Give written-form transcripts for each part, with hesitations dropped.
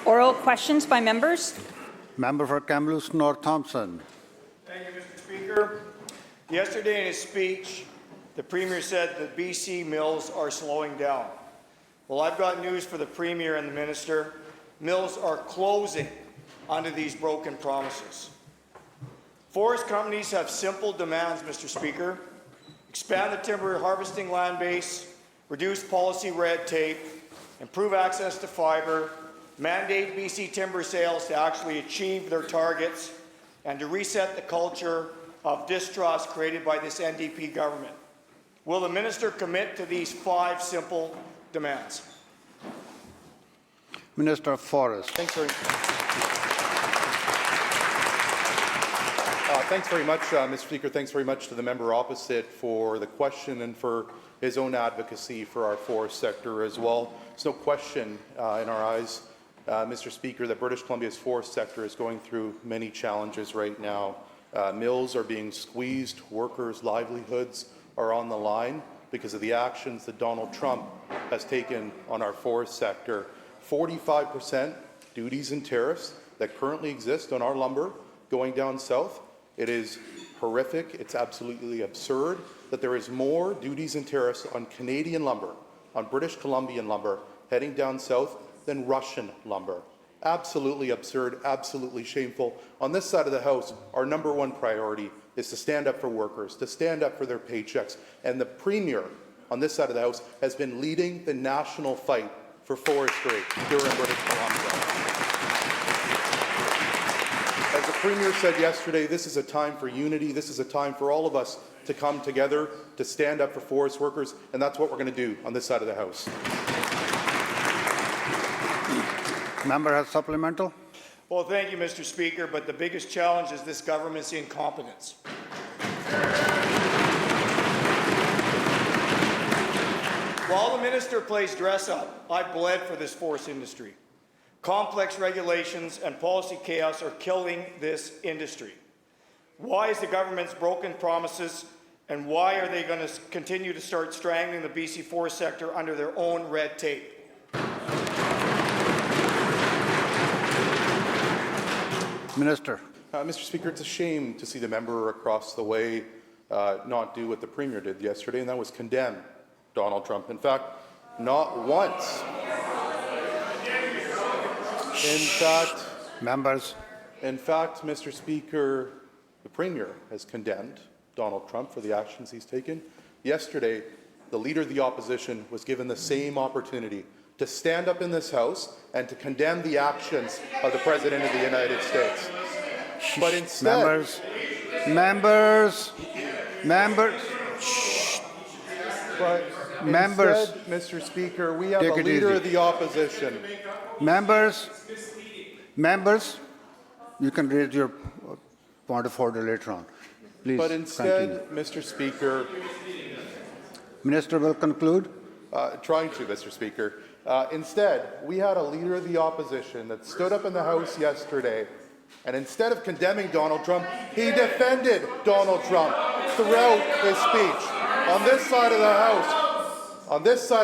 Oral questions by members. Member for Kamloops North Thompson. Thank you, Mr. Speaker. Yesterday in his speech, the Premier said that BC mills are slowing down. Well, I've got news for the Premier and the Minister. Mills are closing under these broken promises. Forest companies have simple demands, Mr. Speaker. Expand the timber harvesting land base, reduce policy red tape, improve access to fibre, mandate BC timber sales to actually achieve their targets, and to reset the culture of distrust created by this NDP government. Will the Minister commit to these 5 simple demands? Minister of Forests. Thanks very much, Mr. Speaker. Thanks very much to the member opposite for the question and for his own advocacy for our forest sector as well. There's no question in our eyes, Mr. Speaker, that British Columbia's forest sector is going through many challenges right now. Mills are being squeezed, workers' livelihoods are on the line because of the actions that Donald Trump has taken on our forest sector. 45% duties and tariffs that currently exist on our lumber going down south. It is horrific. It's absolutely absurd that there is more duties and tariffs on Canadian lumber, on British Columbian lumber, heading down south than Russian lumber. Absolutely absurd, absolutely shameful. On this side of the House, our #1 priority is to stand up for workers, to stand up for their paychecks. And the Premier on this side of the House has been leading the national fight for forestry here in British Columbia. As the Premier said yesterday, this is a time for unity. This is a time for all of us to come together to stand up for forest workers, and that's what we're going to do on this side of the House. Member has supplemental. Well, thank you, Mr. Speaker, but the biggest challenge is this government's incompetence. While the minister plays dress-up, I've bled for this forest industry. Complex regulations and policy chaos are killing this industry. Why is the government's broken promises, and why are they going to continue to start strangling the BC forest sector under their own red tape? Minister. Mr. Speaker, it's a shame to see the member across the way not do what the Premier did yesterday, and that was condemn Donald Trump. In fact, not once. In fact, Mr. Speaker, the Premier has condemned Donald Trump for the actions he's taken. Yesterday, the Leader of the Opposition was given the same opportunity to stand up in this House and to condemn the actions of the President of the United States. But instead... Members. But members. instead, Mr. Speaker, we have a Leader of the Opposition. Members, you can raise your point of order later on. Please. But instead, continue. Mr. Speaker... Minister will conclude. Trying to, Mr. Speaker. Instead, we had a Leader of the Opposition that stood up in the House yesterday, and instead of condemning Donald Trump, he defended Donald Trump throughout his speech. On this side of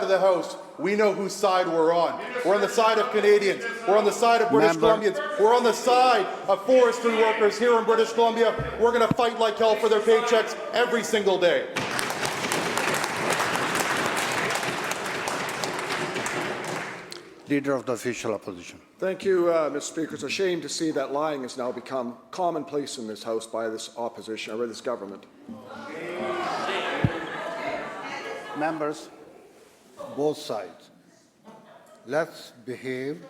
the House, we know whose side we're on. We're on the side of Canadians. We're on the side of British Columbians. We're on the side of forestry workers here in British Columbia. We're going to fight like hell for their paychecks every single day. Leader of the Official Opposition. Thank you, Mr. Speaker. It's a shame to see that lying has now become commonplace in this House by this opposition, or by this government. Members, both sides, let's behave.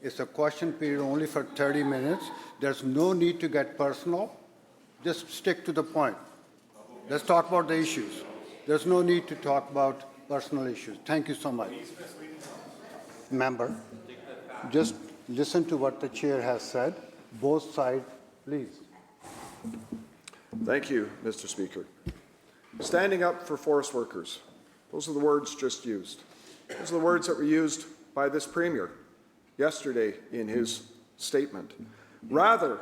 It's a question period only for 30 minutes. There's no need to get personal. Just stick to the point. Let's talk about the issues. There's no need to talk about personal issues. Thank you so much. Member, just listen to what the chair has said. Both sides, please. Thank you, Mr. Speaker. Standing up for forest workers. Those are the words just used. Those are the words that were used by this Premier yesterday in his statement. Rather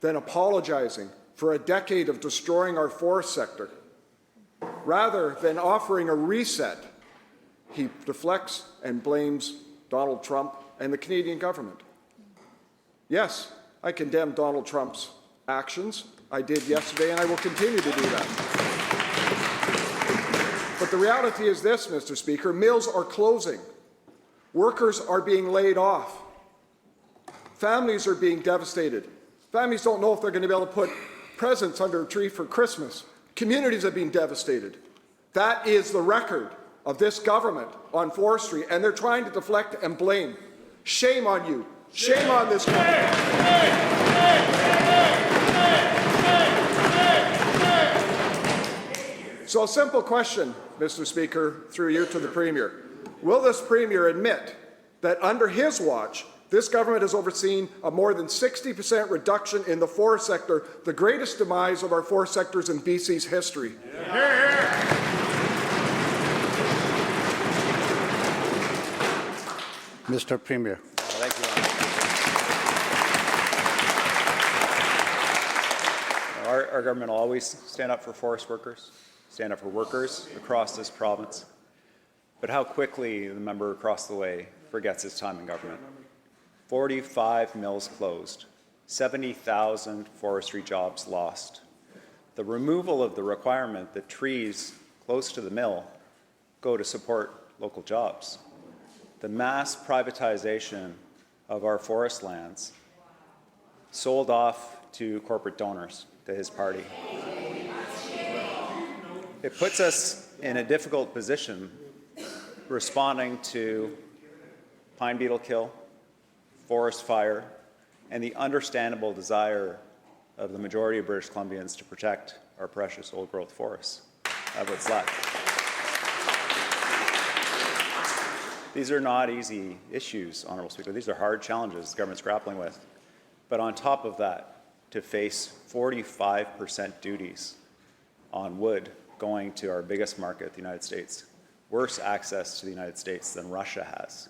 than apologizing for a decade of destroying our forest sector, rather than offering a reset, he deflects and blames Donald Trump and the Canadian government. Yes, I condemn Donald Trump's actions. I did yesterday, and I will continue to do that. But the reality is this, Mr. Speaker, mills are closing. Workers are being laid off. Families are being devastated. Families don't know if they're going to be able to put presents under a tree for Christmas. Communities have been devastated. That is the record of this government on forestry, and they're trying to deflect and blame. Shame on you. Shame on this government. So a simple question, Mr. Speaker, through you to the Premier. Will this Premier admit that under his watch, this government has overseen a more than 60% reduction in the forest sector, the greatest demise of our forest sectors in BC's history? Mr. Premier. Thank you. Our government will always stand up for forest workers, stand up for workers across this province. But how quickly the member across the way forgets his time in government. 45 mills closed, 70,000 forestry jobs lost. The removal of the requirement that trees close to the mill go to support local jobs. The mass privatization of our forest lands sold off to corporate donors, to his party. It puts us in a difficult position responding to pine beetle kill, forest fire, and the understandable desire of the majority of British Columbians to protect our precious old-growth forests of what's left. These are not easy issues, Honourable Speaker. These are hard challenges the government's grappling with. But on top of that, to face 45% duties on wood going to our biggest market, the United States, worse access to the United States than Russia has.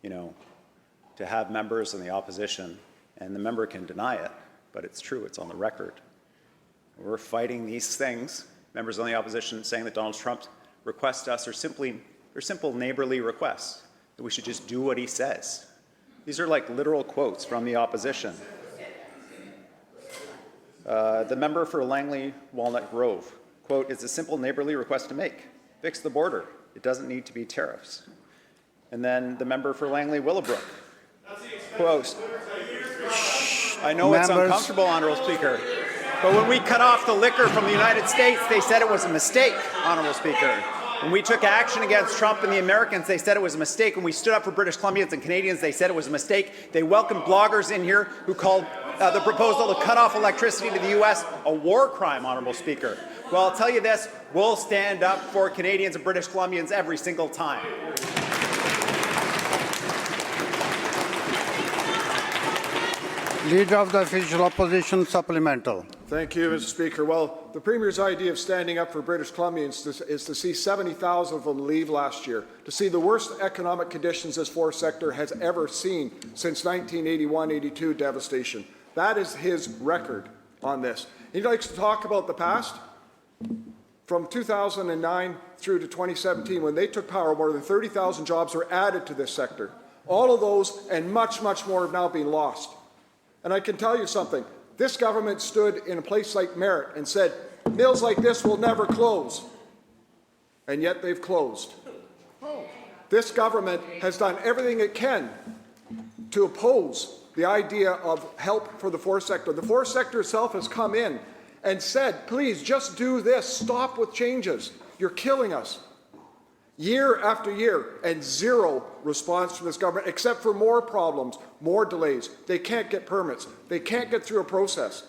You know, to have members in the opposition, and the member can deny it, but it's true, it's on the record. We're fighting these things, members on the opposition saying that Donald Trump's requests to us are simple neighborly requests, that we should just do what he says. These are like literal quotes from the opposition. The member for Langley Walnut Grove, quote, "It's a simple neighborly request to make. Fix the border. It doesn't need to be tariffs." And then the member for Langley Willowbrook, quote, "I know it's uncomfortable, Honourable Speaker, but when we cut off the liquor from the United States, they said it was a mistake, Honourable Speaker. When we took action against Trump and the Americans, they said it was a mistake. When we stood up for British Columbians and Canadians, they said it was a mistake. They welcomed bloggers in here who called the proposal to cut off electricity to the U.S. a war crime, Honourable Speaker. Well, I'll tell you this, we'll stand up for Canadians and British Columbians every single time." Leader of the Official Opposition, supplemental. Thank you, Mr. Speaker. Well, the Premier's idea of standing up for British Columbians is to see 70,000 of them leave last year, to see the worst economic conditions this forest sector has ever seen since 1981-82 devastation. That is his record on this. He likes to talk about the past. From 2009 through to 2017, when they took power, more than 30,000 jobs were added to this sector. All of those and much, much more have now been lost. And I can tell you something. This government stood in a place like Merritt and said, mills like this will never close. And yet they've closed. This government has done everything it can to oppose the idea of help for the forest sector. The forest sector itself has come in and said, please just do this, stop with changes. You're killing us. Year after year, and zero response from this government, except for more problems, more delays. They can't get permits. They can't get through a process.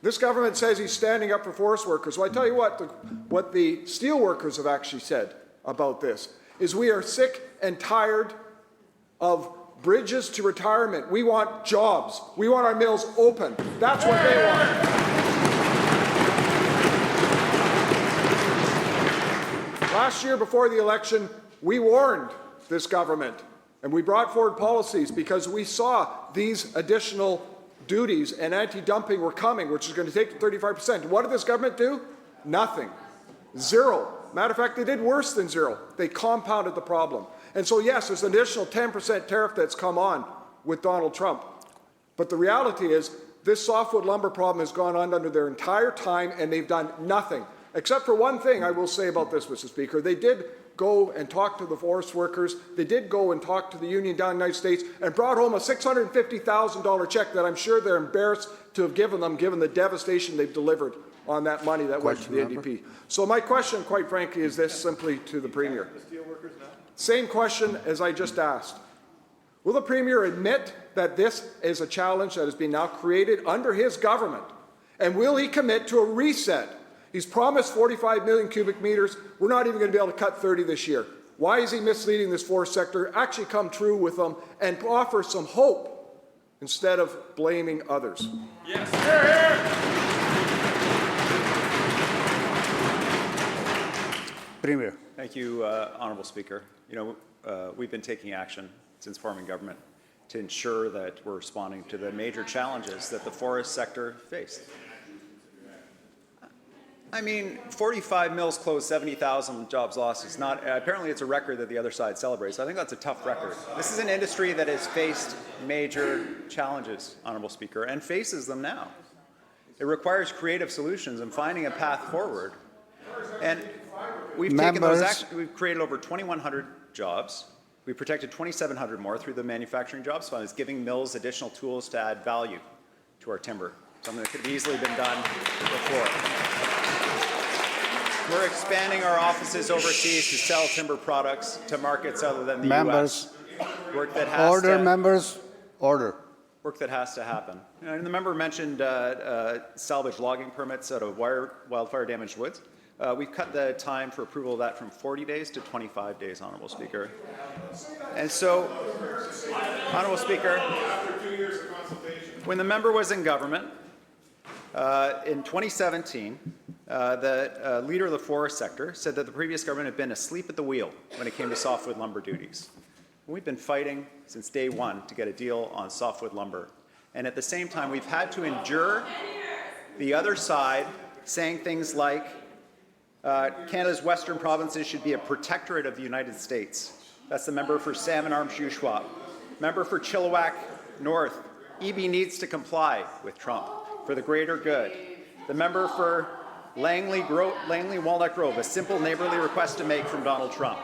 This government says he's standing up for forest workers. Well, I tell you what the steel workers have actually said about this is we are sick and tired of bridges to retirement. We want jobs. We want our mills open. That's what they want. Last year, before the election, we warned this government and we brought forward policies because we saw these additional duties and anti-dumping were coming, which is going to take 35%. What did this government do? Nothing. Zero. Matter of fact, they did worse than zero. They compounded the problem. And so, yes, there's an additional 10% tariff that's come on with Donald Trump. But the reality is, this softwood lumber problem has gone on under their entire time, and they've done nothing. Except for one thing I will say about this, Mr. Speaker. They did go and talk to the forest workers. They did go and talk to the union down in the United States and brought home a $650,000 check that I'm sure they're embarrassed to have given them, given the devastation they've delivered on that money that went to the NDP. So my question, quite frankly, is this simply to the Premier. Same question as I just asked. Will the Premier admit that this is a challenge that has been now created under his government? And will he commit to a reset? He's promised 45 million cubic meters. We're not even going to be able to cut 30 this year. Why is he misleading this forest sector? Actually come true with them and offer some hope instead of blaming others. Yes. Premier. Thank you, Honourable Speaker. You know, we've been taking action since forming government to ensure that we're responding to the major challenges that the forest sector faced. I mean, 45 mills closed, 70,000 jobs lost. It's not, apparently it's a record that the other side celebrates. I think that's a tough record. This is an industry that has faced major challenges, Honourable Speaker, and faces them now. It requires creative solutions and finding a path forward. And we've taken those actions. We've created over 2,100 jobs. We've protected 2,700 more through the Manufacturing Jobs Fund. It's giving mills additional tools to add value to our timber, something that could have easily been done before. We're expanding our offices overseas to sell timber products to markets other than the U.S. Work that has Order, to, members. Order. Work that has to happen. And the member mentioned salvage logging permits out of wildfire-damaged woods. We've cut the time for approval of that from 40 days to 25 days, Honourable Speaker. And so, Honourable Speaker, when the member was in government, in 2017, the leader of the forest sector said that the previous government had been asleep at the wheel when it came to softwood lumber duties. We've been fighting since day one to get a deal on softwood lumber. And at the same time, we've had to endure the other side saying things like Canada's western provinces should be a protectorate of the United States. That's the member for Salmon Arm Shuswap. Member for Chilliwack North. EB needs to comply with Trump for the greater good. The member for Langley Walnut Grove, a simple neighborly request to make from Donald Trump.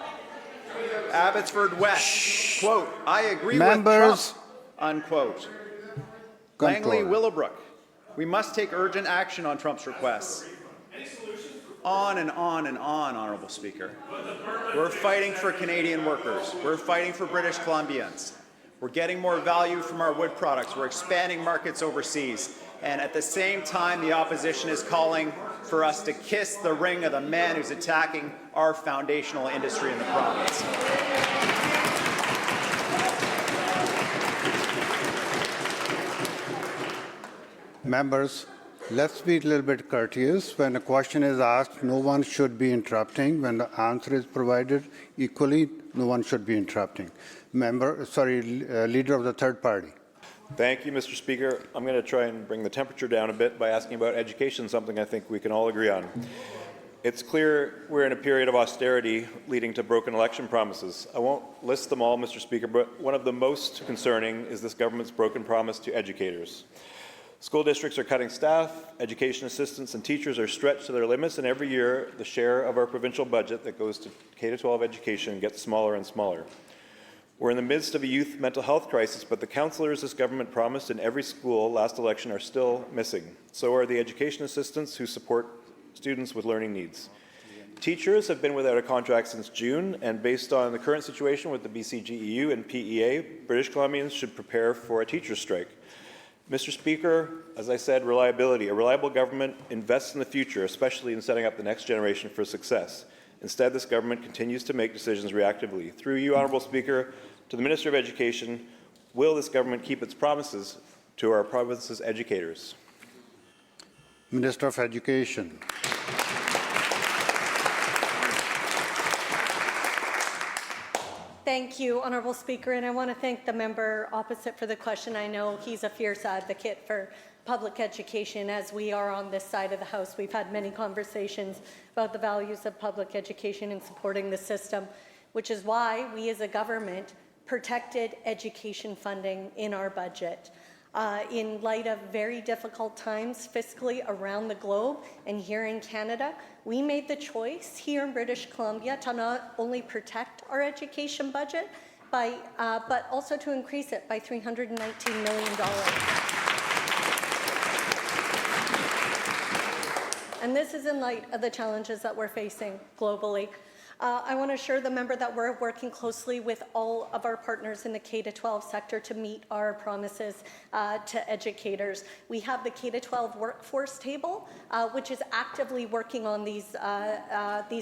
Abbotsford West, quote, I agree with Trump, unquote. Langley Willowbrook, we must take urgent action on Trump's requests. On and on and on, Honourable Speaker. We're fighting for Canadian workers. We're fighting for British Columbians. We're getting more value from our wood products. We're expanding markets overseas. And at the same time, the opposition is calling for us to kiss the ring of the man who's attacking our foundational industry in the province. Members, let's be a little bit courteous. When a question is asked, no one should be interrupting. When the answer is provided equally, no one should be interrupting. Leader of the third party. Thank you, Mr. Speaker. I'm going to try and bring the temperature down a bit by asking about education, something I think we can all agree on. It's clear we're in a period of austerity leading to broken election promises. I won't list them all, Mr. Speaker, but one of the most concerning is this government's broken promise to educators. School districts are cutting staff, education assistants and teachers are stretched to their limits, and every year the share of our provincial budget that goes to K-12 education gets smaller and smaller. We're in the midst of a youth mental health crisis, but the counsellors this government promised in every school last election are still missing. So are the education assistants who support students with learning needs. Teachers have been without a contract since June, and based on the current situation with the BCGEU and PEA, British Columbians should prepare for a teacher's strike. Mr. Speaker, as I said, reliability. A reliable government invests in the future, especially in setting up the next generation for success. Instead, this government continues to make decisions reactively. Through you, Honourable Speaker, to the Minister of Education, will this government keep its promises to our province's educators? Minister of Education. Thank you, Honourable Speaker, and I want to thank the member opposite for the question. I know he's a fierce advocate for public education. As we are on this side of the House, we've had many conversations about the values of public education and supporting the system, which is why we as a government protected education funding in our budget. In light of very difficult times fiscally around the globe and here in Canada, we made the choice here in British Columbia to not only protect our education budget, but also to increase it by $319 million. And this is in light of the challenges that we're facing globally. I want to assure the member that we're working closely with all of our partners in the K-12 sector to meet our promises to educators. We have the K-12 workforce table, which is actively working on these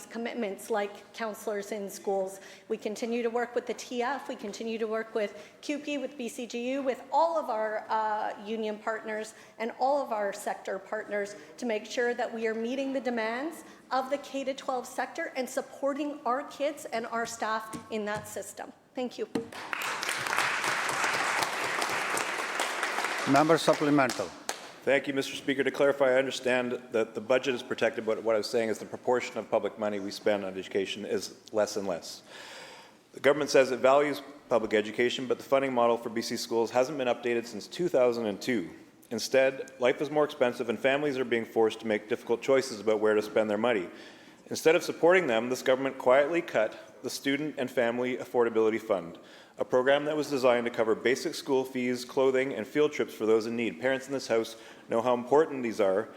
commitments, like counselors in schools. We continue to work with the TF, we continue to work with CUPE, with BCGU, with all of our union partners and all of our sector partners to make sure that we are meeting the demands of the K-12 sector and supporting our kids and our staff in that system. Thank you. Member supplemental. Thank you, Mr. Speaker. To clarify, I understand that the budget is protected, but what I was saying is the proportion of public money we spend on education is less and less. The government says it values public education, but the funding model for BC schools hasn't been updated since 2002. Instead, life is more expensive and families are being forced to make difficult choices about where to spend their money. Instead of supporting them, this government quietly cut the Student and Family Affordability Fund, a program that was designed to cover basic school fees, clothing, and field trips for those in need. Parents in this House know how important these are,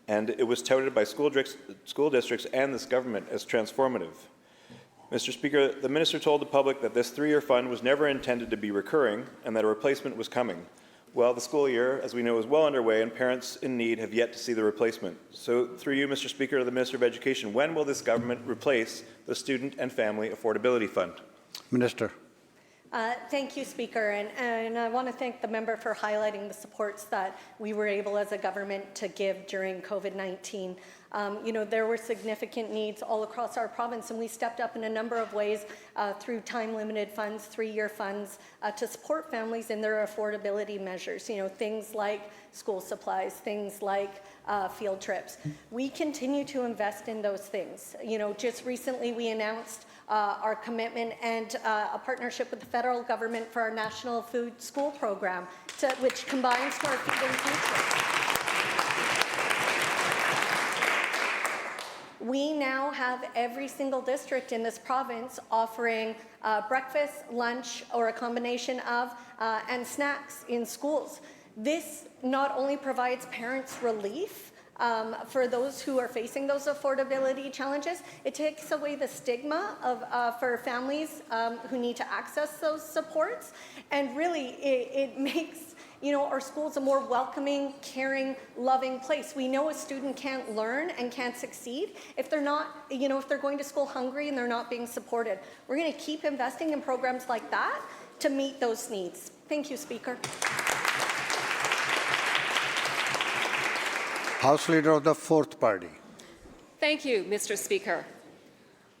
and it was touted by school districts and this government as transformative. Mr. Speaker, the minister told the public that this 3-year fund was never intended to be recurring and that a replacement was coming. Well, the school year, as we know, is well underway, and parents in need have yet to see the replacement. So, through you, Mr. Speaker, to the Minister of Education, when will this government replace the Student and Family Affordability Fund? Minister. Thank you, Speaker, and I want to thank the member for highlighting the supports that we were able as a government to give during COVID-19. There were significant needs all across our province, and we stepped up in a number of ways through time-limited funds, 3-year funds, to support families in their affordability measures, things like school supplies, things like field trips. We continue to invest in those things. Just recently we announced our commitment and a partnership with the federal government for our National Food School Program, which combines to our Feeding Future. We now have every single district in this province offering breakfast, lunch, or a combination of, and snacks in schools. This not only provides parents relief for those who are facing those affordability challenges, it takes away the stigma for families who need to access those supports, and really it makes our schools a more welcoming, caring, loving place. We know a student can't learn and can't succeed if they're not, if they're going to school hungry and they're not being supported. We're going to keep investing in programs like that to meet those needs. Thank you, Speaker. House Leader of the Fourth Party. Thank you, Mr. Speaker.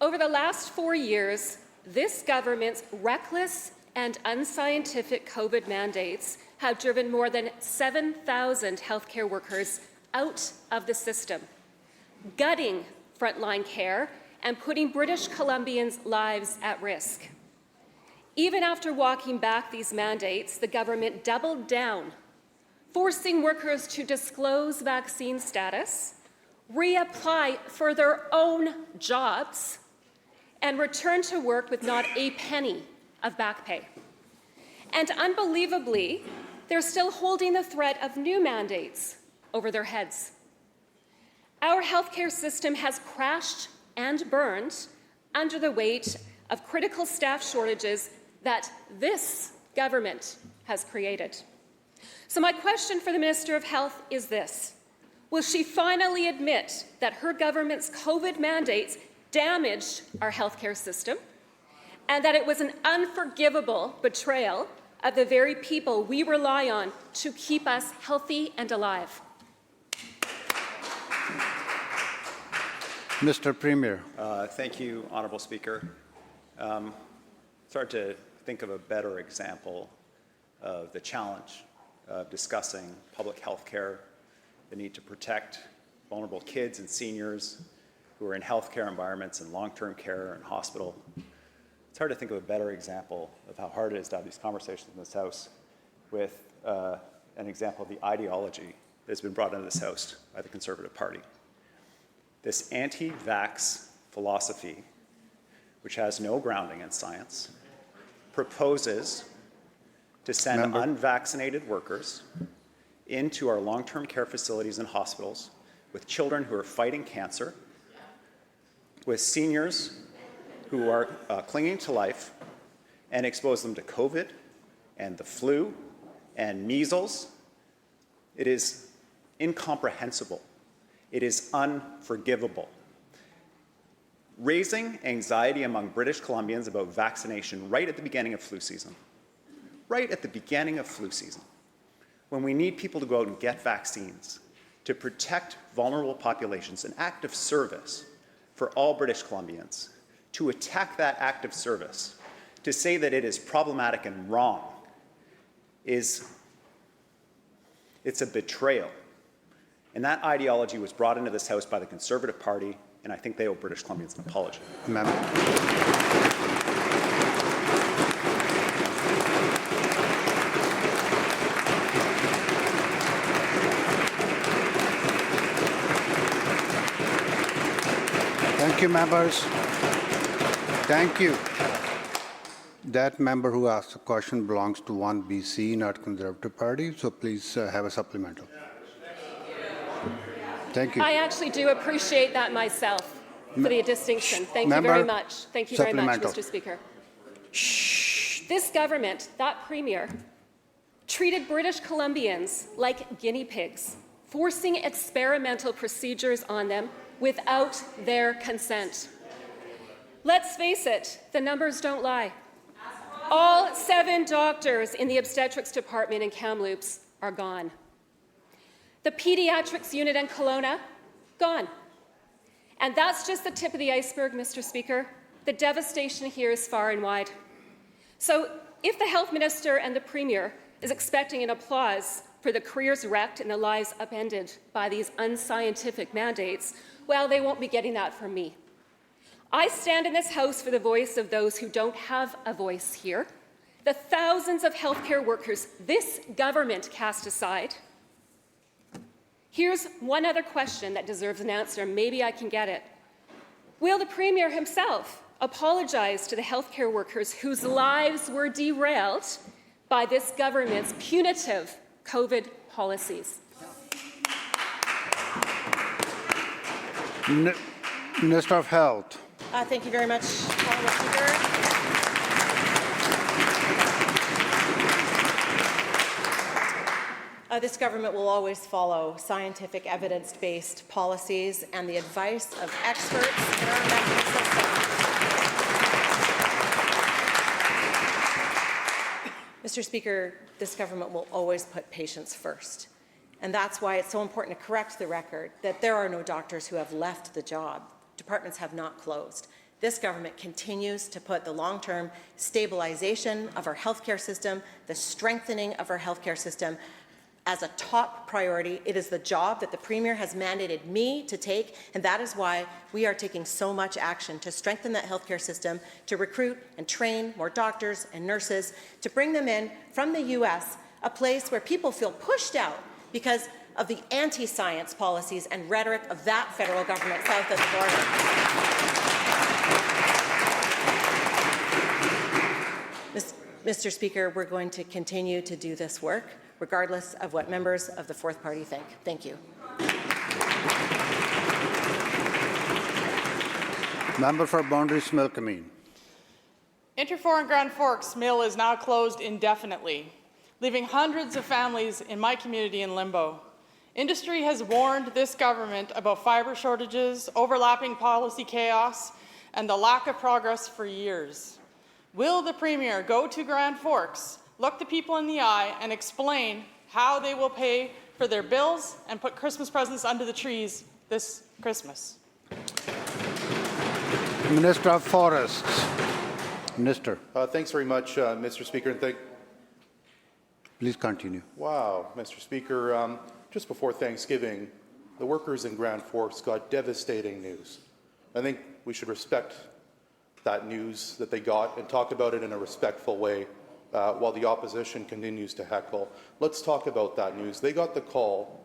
Over the last 4 years, this government's reckless and unscientific COVID mandates have driven more than 7,000 healthcare workers out of the system, gutting frontline care and putting British Columbians' lives at risk. Even after walking back these mandates, the government doubled down, forcing workers to disclose vaccine status, reapply for their own jobs, and return to work with not a penny of back pay. And unbelievably, they're still holding the threat of new mandates over their heads. Our healthcare system has crashed and burned under the weight of critical staff shortages that this government has created. So my question for the Minister of Health is this: will she finally admit that her government's COVID mandates damaged our healthcare system and that it was an unforgivable betrayal of the very people we rely on to keep us healthy and alive? Mr. Premier. Thank you, Honourable Speaker. It's hard to think of a better example of the challenge of discussing public health care, the need to protect vulnerable kids and seniors who are in healthcare environments and long-term care and hospital. It's hard to think of a better example of how hard it is to have these conversations in this House with an example of the ideology that's been brought into this House by the Conservative Party. This anti-vax philosophy, which has no grounding in science, proposes to send unvaccinated workers into our long-term care facilities and hospitals with children who are fighting cancer, with seniors who are clinging to life, and expose them to COVID and the flu and measles. It is incomprehensible. It is unforgivable. Raising anxiety among British Columbians about vaccination right at the beginning of flu season, when we need people to go out and get vaccines to protect vulnerable populations, an act of service for all British Columbians, to attack that act of service, to say that it is problematic and wrong, it's a betrayal. And that ideology was brought into this House by the Conservative Party, and I think they owe British Columbians an apology. Thank you, members. Thank you. That member who asked the question belongs to 1BC, not Conservative Party, so please have a supplemental. Thank you. I actually do appreciate that myself for the distinction. Thank you very much. Thank you very much, Mr. Speaker. This government, that Premier, treated British Columbians like guinea pigs, forcing experimental procedures on them without their consent. Let's face it, the numbers don't lie. All 7 doctors in the obstetrics department in Kamloops are gone. The pediatrics unit in Kelowna, gone. And that's just the tip of the iceberg, Mr. Speaker. The devastation here is far and wide. So if the Health Minister and the Premier is expecting an applause for the careers wrecked and the lives upended by these unscientific mandates, well, they won't be getting that from me. I stand in this House for the voice of those who don't have a voice here, the thousands of healthcare workers this government cast aside. Here's one other question that deserves an answer. Maybe I can get it. Will the Premier himself apologize to the healthcare workers whose lives were derailed by this government's punitive COVID policies? Minister of Health. Thank you very much, Honourable Speaker. This government will always follow scientific, evidence-based policies and the advice of experts in our medical system. Mr. Speaker, this government will always put patients first. And that's why it's so important to correct the record that there are no doctors who have left the job. Departments have not closed. This government continues to put the long-term stabilization of our healthcare system, the strengthening of our healthcare system, as a top priority. It is the job that the Premier has mandated me to take, and that is why we are taking so much action to strengthen that healthcare system, to recruit and train more doctors and nurses, to bring them in from the U.S., a place where people feel pushed out because of the anti-science policies and rhetoric of that federal government south of the border. Mr. Speaker, we're going to continue to do this work, regardless of what members of the Fourth Party think. Thank you. Member for Boundary Smilkameen. Interfor and Grand Forks mill is now closed indefinitely, leaving hundreds of families in my community in limbo. Industry has warned this government about fibre shortages, overlapping policy chaos, and the lack of progress for years. Will the Premier go to Grand Forks, look the people in the eye, and explain how they will pay for their bills and put Christmas presents under the trees this Christmas? Minister of Forests. Minister. Thanks very much, Mr. Speaker. And Please continue. Wow, Mr. Speaker. Just before Thanksgiving, the workers in Grand Forks got devastating news. I think we should respect that news that they got and talk about it in a respectful way while the opposition continues to heckle. Let's talk about that news. They got the call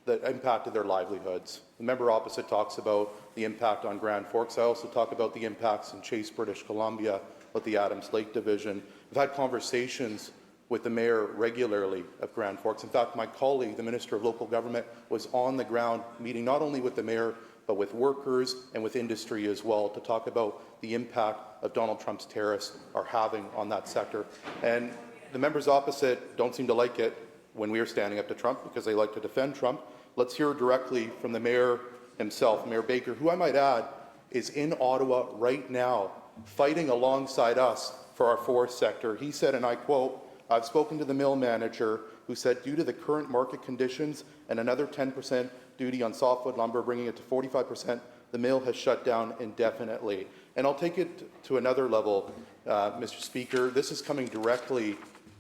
that impacted their livelihoods. The member opposite talks about the impact on Grand Forks. I also talk about the impacts in Chase, British Columbia, with the Adams Lake Division. I've had conversations with the mayor regularly of Grand Forks. In fact, my colleague, the Minister of Local Government, was on the ground meeting not only with the mayor, but with workers and with industry as well to talk about the impact of Donald Trump's tariffs are having on that sector. And the members opposite don't seem to like it when we are standing up to Trump because they like to defend Trump. Let's hear directly from the mayor himself, Mayor Baker, who I might add is in Ottawa right now fighting alongside us for our forest sector. He said, and I quote, "I've spoken to the mill manager who said due to the current market conditions and another 10% duty on softwood lumber, bringing it to 45%, the mill has shut down indefinitely." And I'll take it to another level, Mr. Speaker. This is coming directly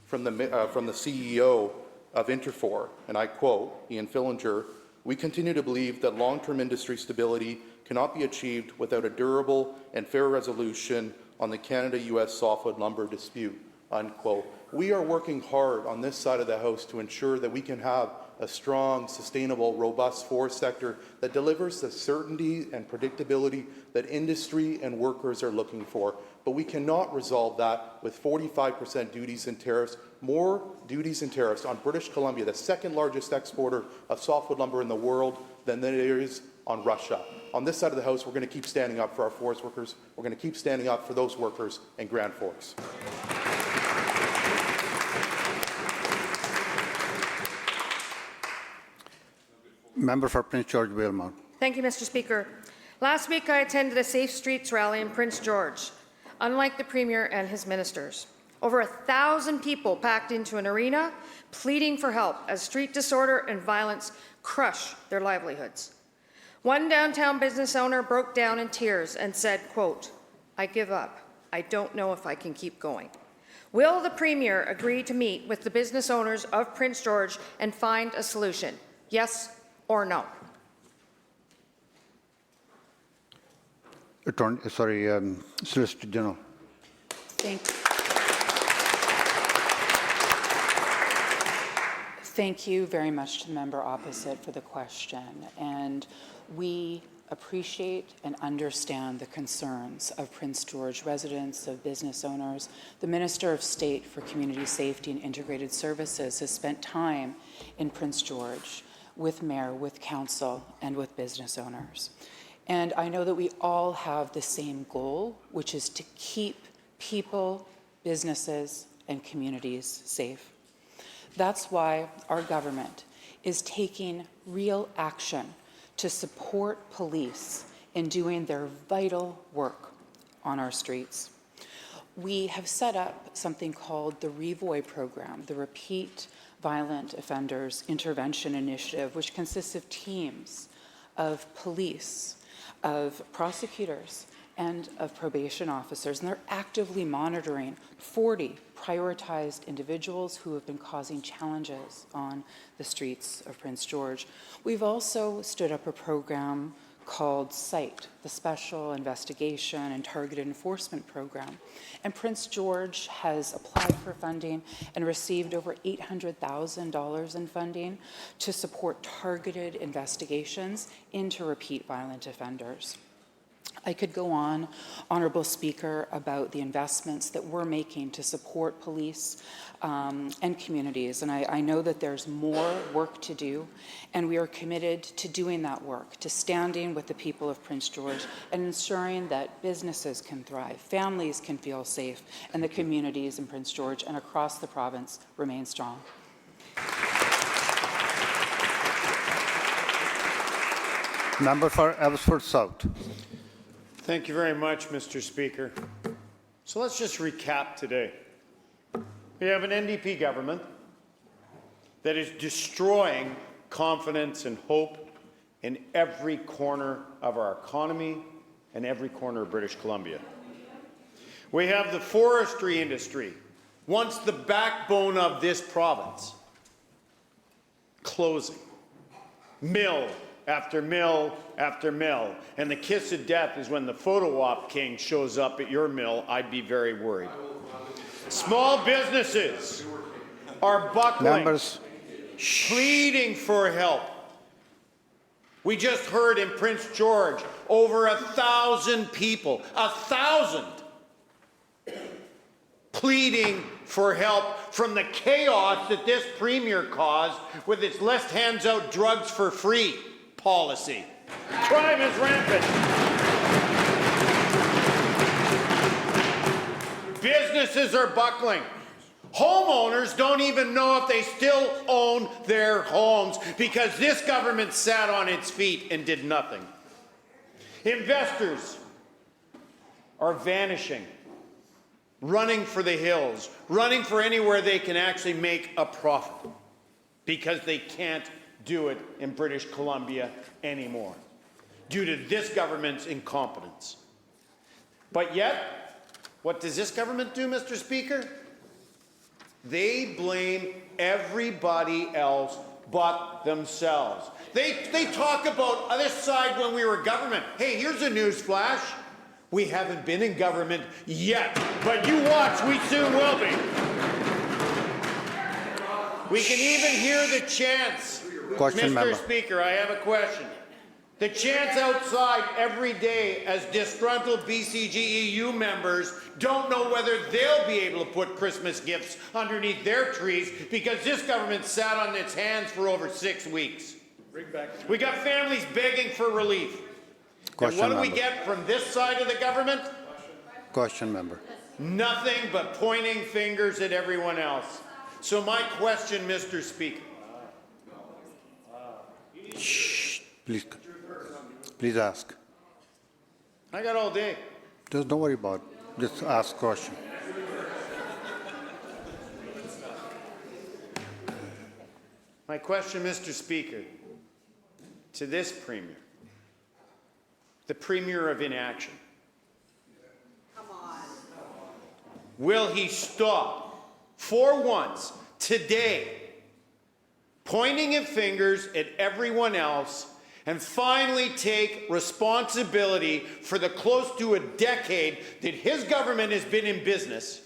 from the CEO of Interfor, and I quote, Ian Fillinger, "We continue to believe that long-term industry stability cannot be achieved without a durable and fair resolution on the Canada-U.S. softwood lumber dispute," unquote. We are working hard on this side of the House to ensure that we can have a strong, sustainable, robust forest sector that delivers the certainty and predictability that industry and workers are looking for. But we cannot resolve that with 45% duties and tariffs, more duties and tariffs on British Columbia, the second largest exporter of softwood lumber in the world, than there is on Russia. On this side of the House, we're going to keep standing up for our forest workers. We're going to keep standing up for those workers in Grand Forks. Member for Prince George Valemount. Thank you, Mr. Speaker. Last week, I attended a Safe Streets rally in Prince George, unlike the Premier and his ministers. Over 1,000 people packed into an arena, pleading for help as street disorder and violence crush their livelihoods. One downtown business owner broke down in tears and said, quote, "I give up. I don't know if I can keep going." Will the Premier agree to meet with the business owners of Prince George and find a solution? Yes or no? Solicitor General. Thank you very much to the member opposite for the question. And we appreciate and understand the concerns of Prince George residents, of business owners. The Minister of State for Community Safety and Integrated Services has spent time in Prince George with mayor, with council, and with business owners. And I know that we all have the same goal, which is to keep people, businesses, and communities safe. That's why our government is taking real action to support police in doing their vital work on our streets. We have set up something called the REVOI program, the Repeat Violent Offenders Intervention Initiative, which consists of teams of police, of prosecutors, and of probation officers, and they're actively monitoring 40 prioritized individuals who have been causing challenges on the streets of Prince George. We've also stood up a program called SIGHT, the Special Investigation and Targeted Enforcement Program. And Prince George has applied for funding and received over $800,000 in funding to support targeted investigations into repeat violent offenders. I could go on, Honourable Speaker, about the investments that we're making to support police and communities. And I know that there's more work to do, and we are committed to doing that work, to standing with the people of Prince George and ensuring that businesses can thrive, families can feel safe, and the communities in Prince George and across the province remain strong. Member for Abbotsford South. Thank you very much, Mr. Speaker. So let's just recap today. We have an NDP government that is destroying confidence and hope in every corner of our economy and every corner of British Columbia. We have the forestry industry, once the backbone of this province, closing. Mill after mill after mill. And the kiss of death is when the photo op king shows up at your mill. I'd be very worried. Small businesses are buckling, Members, pleading for help. We just heard in Prince George, over 1,000 people, 1,000, pleading for help from the chaos that this premier caused with its "lest hands out drugs for free" policy. Crime is rampant. Businesses are buckling. Homeowners don't even know if they still own their homes because this government sat on its feet and did nothing. Investors are vanishing, running for the hills, running for anywhere they can actually make a profit because they can't do it in British Columbia anymore due to this government's incompetence. But yet, what does this government do, Mr. Speaker? They blame everybody else but themselves. They talk about other side when we were government. Hey, here's a news flash. We haven't been in government yet, but you watch, we soon will be. We can even hear the chants. Question, Mr. member. Speaker, I have a question. The chants outside every day as disgruntled BCGEU members don't know whether they'll be able to put Christmas gifts underneath their trees because this government sat on its hands for over 6 weeks. We got families begging for relief. Question, and what do we member. get from this side of the government? Question, member. Nothing but pointing fingers at everyone else. So my question, Mr. Speaker. Please, please ask. I got all day. Just don't worry about it. Just ask question. My question, Mr. Speaker, to this Premier, the Premier of inaction. Come on. Will he stop, for once, today, pointing at fingers at everyone else and finally take responsibility for the close to a decade that his government has been in business,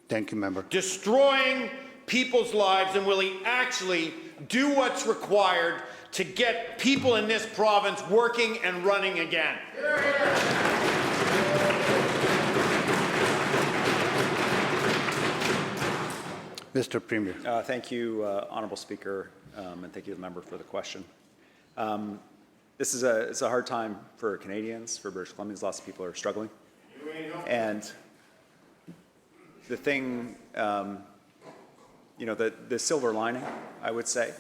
Thank you, member. destroying people's lives, and will he actually do what's required to get people in this province working and running again? Mr. Premier. Thank you, Honourable Speaker, and thank you, the member, for the question. This is it's a hard time for Canadians, for British Columbians. Lots of people are struggling. And the thing, you know, the silver lining, I would say,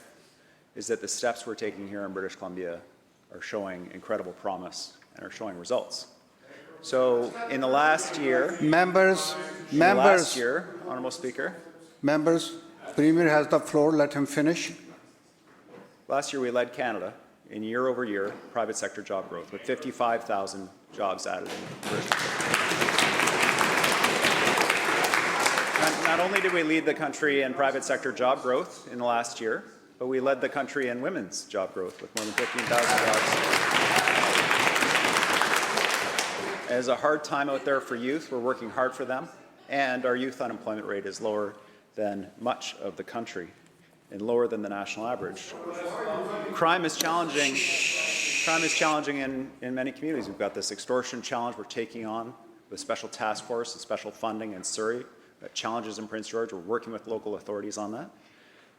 is that the steps we're taking here in British Columbia are showing incredible promise and are showing results. So in the last year, Members, Honourable Speaker, members, Premier has the floor. Let him finish. last year we led Canada in year-over-year private sector job growth with 55,000 jobs added in British Columbia. Not only did we lead the country in private sector job growth in the last year, but we led the country in women's job growth with more than 15,000 jobs. It is a hard time out there for youth. We're working hard for them, and our youth unemployment rate is lower than much of the country and lower than the national average. Crime is challenging. Crime is challenging in many communities. We've got this extortion challenge we're taking on with special task force and special funding in Surrey. We've got challenges in Prince George. We're working with local authorities on that.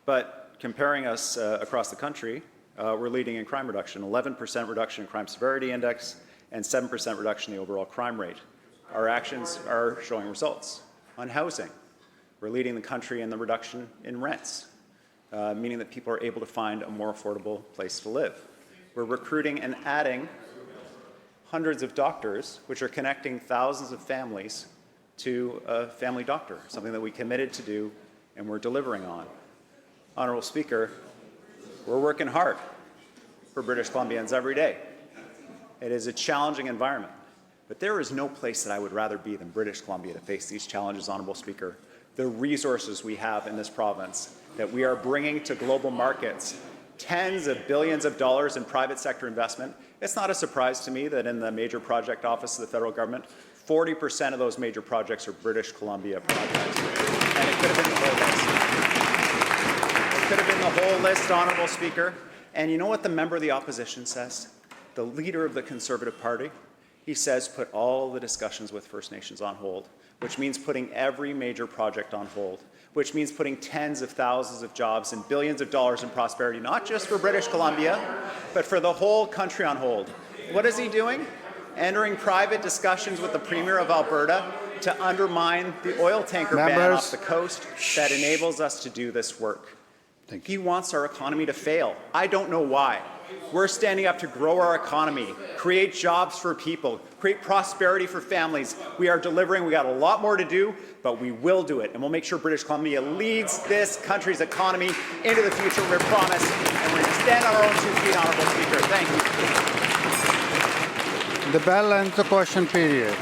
But comparing us across the country, we're leading in crime reduction, 11% reduction in crime severity index and 7% reduction in the overall crime rate. Our actions are showing results. On housing, we're leading the country in the reduction in rents, meaning that people are able to find a more affordable place to live. We're recruiting and adding hundreds of doctors, which are connecting thousands of families to a family doctor, something that we committed to do and we're delivering on. Honourable Speaker, we're working hard for British Columbians every day. It is a challenging environment, but there is no place that I would rather be than British Columbia to face these challenges, Honourable Speaker. The resources we have in this province that we are bringing to global markets, tens of billions of dollars in private sector investment. It's not a surprise to me that in the major project office of the federal government, 40% of those major projects are British Columbia projects. And it could have been the whole list. It could have been the whole list, Honourable Speaker. And you know what the member of the opposition says? The leader of the Conservative Party, he says put all the discussions with First Nations on hold, which means putting every major project on hold, which means putting tens of thousands of jobs and billions of dollars in prosperity, not just for British Columbia, but for the whole country on hold. What is he doing? Entering private discussions with the Premier of Alberta to undermine the oil tanker ban off the coast that enables us to do this work. He wants our economy to fail. I don't know why. We're standing up to grow our economy, create jobs for people, create prosperity for families. We are delivering. We got a lot more to do, but we will do it. And we'll make sure British Columbia leads this country's economy into the future. We promise. And we're going to stand on our own 2 feet, Honourable Speaker. Thank you. The bell ends the question period.